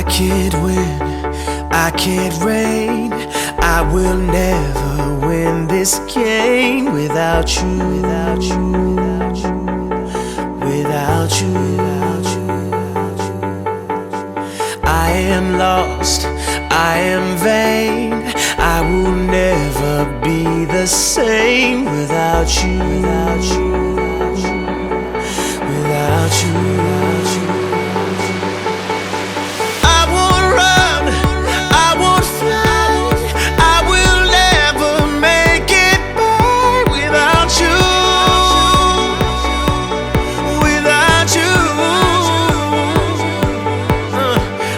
I can't win, I can't reign. I will never win this game without you, without you, without you, without you, without you. I am lost, I am vain. I will never be the same without you, without you, without you, without you. I won't run, I won't fly. I will never make it by without you, without you.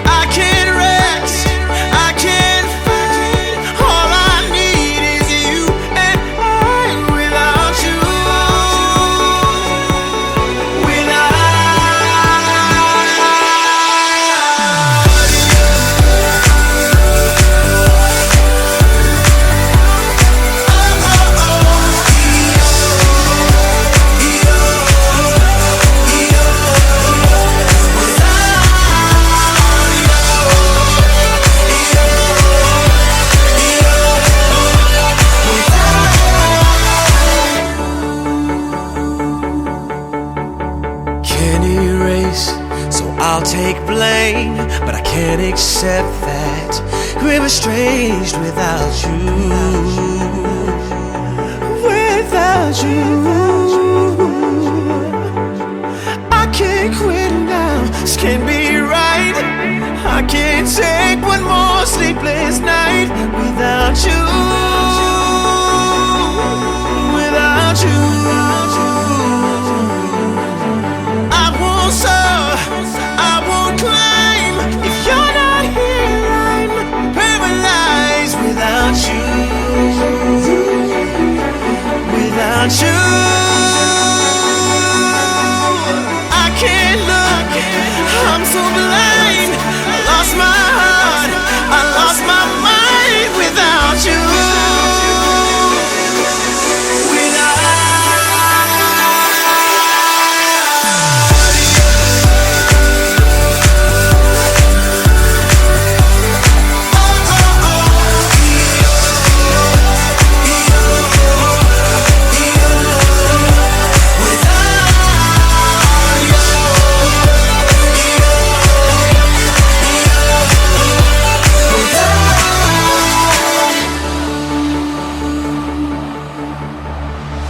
I can't rest, I can't fight. All I need is you and I without you, so I'll take blame, but I can't accept that we're estranged without you, without you. I can't quit now, this can't be right. I can't take one more sleepless night without you, without you. Without you, I can't look, I'm so blind. I lost my heart, I lost my mind without you.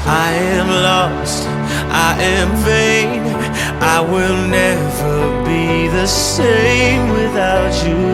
I am lost, I am vain. I will never be the same without you.